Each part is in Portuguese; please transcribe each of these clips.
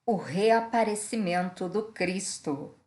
O reaparecimento do Cristo.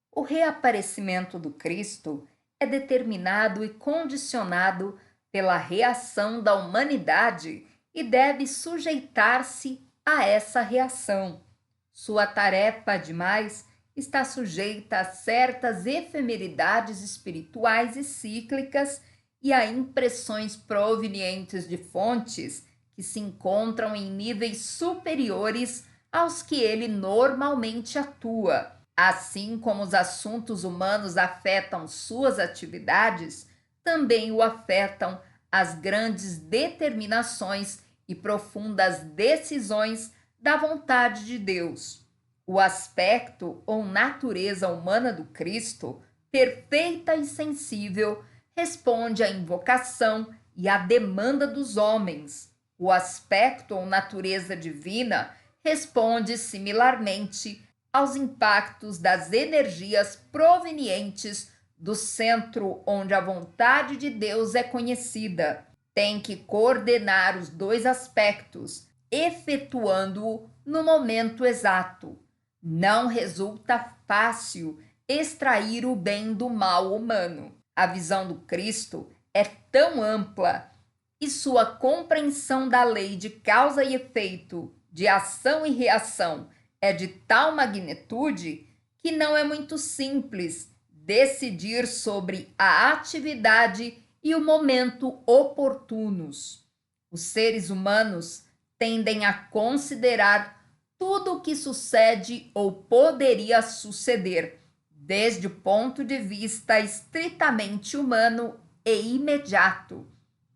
O reaparecimento do Cristo é determinado e condicionado pela reação da humanidade e deve sujeitar-se a essa reação. Sua tarefa, ademais, está sujeita a certas efemeridades espirituais e cíclicas e a impressões provenientes de fontes que se encontram em níveis superiores aos que ele normalmente atua. Assim como os assuntos humanos afetam suas atividades, também o afetam as grandes determinações e profundas decisões da vontade de Deus. O aspecto ou natureza humana do Cristo, perfeita e sensível, responde à invocação e à demanda dos homens. O aspecto ou natureza divina responde similarmente aos impactos das energias provenientes do centro onde a vontade de Deus é conhecida. Tem que coordenar os dois aspectos, efetuando-o no momento exato. Não resulta fácil extrair o bem do mal humano. A visão do Cristo é tão ampla e sua compreensão da lei de causa e efeito, de ação e reação, é de tal magnitude que não é muito simples decidir sobre a atividade e o momento oportunos. Os seres humanos tendem a considerar tudo o que sucede ou poderia suceder, desde o ponto de vista estritamente humano e imediato.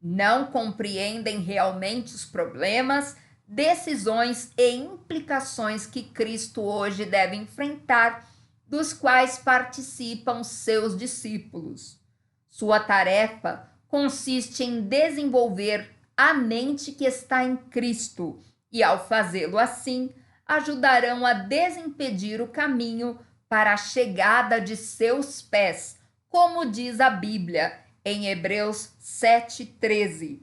Não compreendem realmente os problemas, decisões e implicações que Cristo hoje deve enfrentar, dos quais participam seus discípulos. Sua tarefa consiste em desenvolver a mente que está em Cristo e, ao fazê-lo assim, ajudarão a desimpedir o caminho para a chegada de seus pés, como diz a Bíblia em Hebreus 7,13.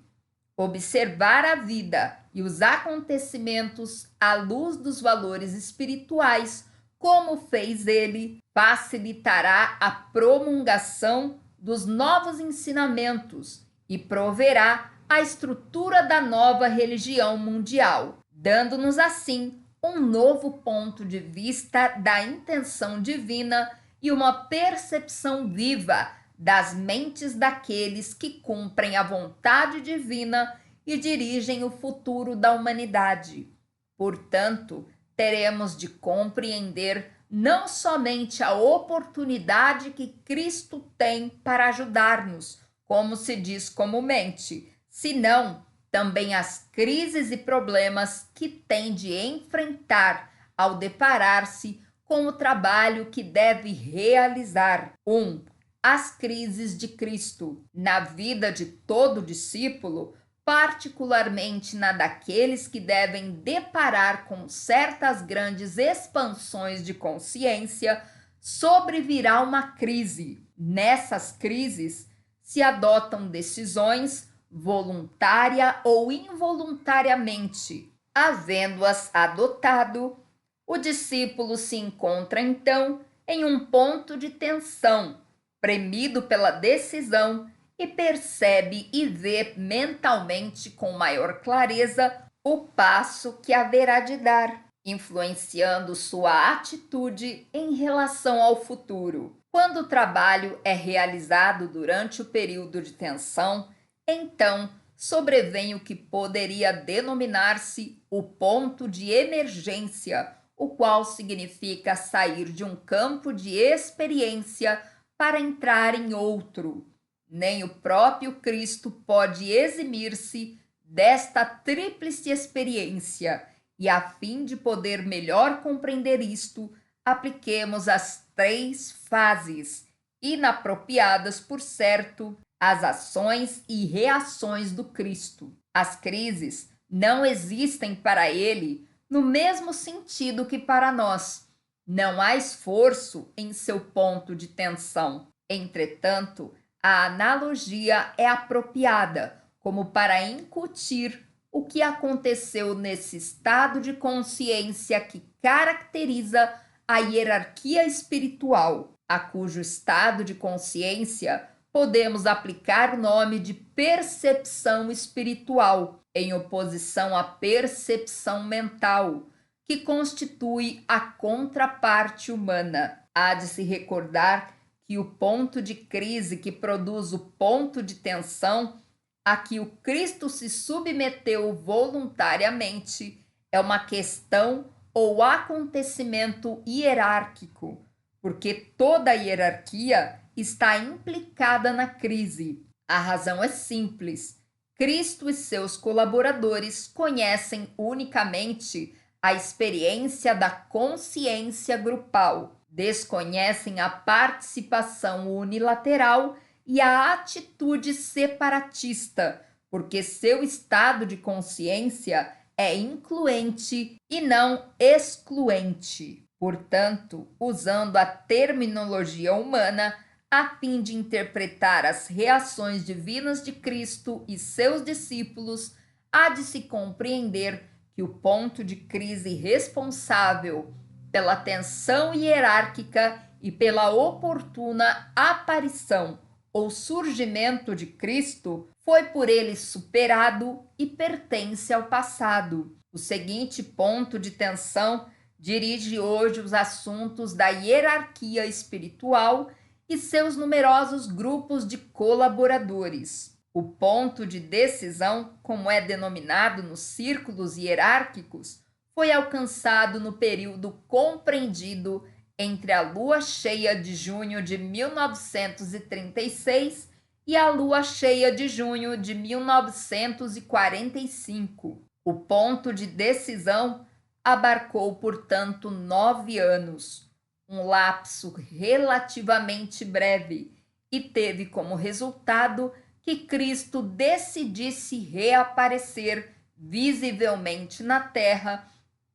Observar a vida e os acontecimentos à luz dos valores espirituais, como fez ele, facilitará a promulgação dos novos ensinamentos e proverá a estrutura da nova religião mundial, dando-nos assim um novo ponto de vista da intenção divina e uma percepção viva das mentes daqueles que cumprem a vontade divina e dirigem o futuro da humanidade. Portanto, teremos de compreender não somente a oportunidade que Cristo tem para ajudar-nos, como se diz comumente, senão também as crises e problemas que tem de enfrentar ao deparar-se com o trabalho que deve realizar. 1. As crises de Cristo na vida de todo discípulo, particularmente na daqueles que devem deparar com certas grandes expansões de consciência, sobrevirá uma crise. Nessas crises se adotam decisões, voluntária ou involuntariamente. Havendo-as adotado, o discípulo se encontra então em um ponto de tensão, premido pela decisão, e percebe e vê mentalmente com maior clareza o passo que haverá de dar, influenciando sua atitude em relação ao futuro. Quando o trabalho é realizado durante o período de tensão, então sobrevém o que poderia denominar-se o ponto de emergência, o qual significa sair de um campo de experiência para entrar em outro. Nem o próprio Cristo pode eximir-se desta tríplice experiência, e a fim de poder melhor compreender isto, apliquemos as 3 fases, inapropriadas, por certo, às ações e reações do Cristo. As crises não existem para ele no mesmo sentido que para nós. Não há esforço em seu ponto de tensão. Entretanto, a analogia é apropriada como para incutir o que aconteceu nesse estado de consciência que caracteriza a hierarquia espiritual, a cujo estado de consciência podemos aplicar o nome de percepção espiritual, em oposição à percepção mental, que constitui a contraparte humana. Há de se recordar que o ponto de crise que produz o ponto de tensão a que o Cristo se submeteu voluntariamente é uma questão ou acontecimento hierárquico, porque toda hierarquia está implicada na crise. A razão é simples. Cristo e seus colaboradores conhecem unicamente a experiência da consciência grupal, desconhecem a participação unilateral e a atitude separatista, porque seu estado de consciência é incluente e não excluente. Portanto, usando a terminologia humana, a fim de interpretar as reações divinas de Cristo e seus discípulos, há de se compreender que o ponto de crise responsável pela tensão hierárquica e pela oportuna aparição ou surgimento de Cristo foi por ele superado e pertence ao passado. O seguinte ponto de tensão dirige hoje os assuntos da hierarquia espiritual e seus numerosos grupos de colaboradores. O ponto de decisão, como é denominado nos círculos hierárquicos, foi alcançado no período compreendido entre a lua cheia de junho de 1936 e a lua cheia de junho de 1945. O ponto de decisão abarcou, portanto, 9 anos, um lapso relativamente breve, e teve como resultado que Cristo decidisse reaparecer visivelmente na Terra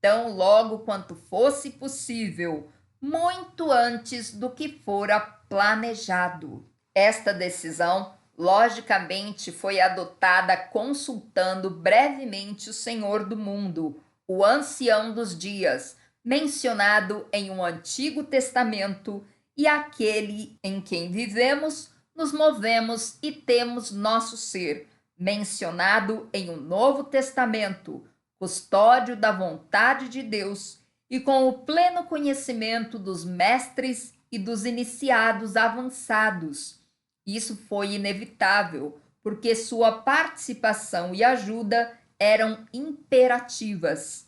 tão logo quanto fosse possível, muito antes do que fora planejado. Esta decisão, logicamente, foi adotada consultando brevemente o Senhor do mundo, o Ancião dos Dias, mencionado em um Antigo Testamento, e aquele em quem vivemos, nos movemos e temos nosso ser, mencionado em um Novo Testamento, custódio da vontade de Deus, e com o pleno conhecimento dos mestres e dos iniciados avançados. Isso foi inevitável, porque sua participação e ajuda eram imperativas.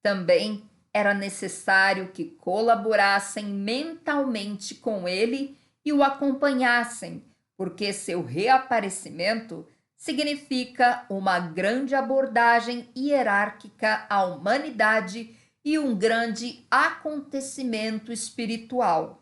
Também era necessário que colaborassem mentalmente com ele e o acompanhassem, porque seu reaparecimento significa uma grande abordagem hierárquica à humanidade e um grande acontecimento espiritual.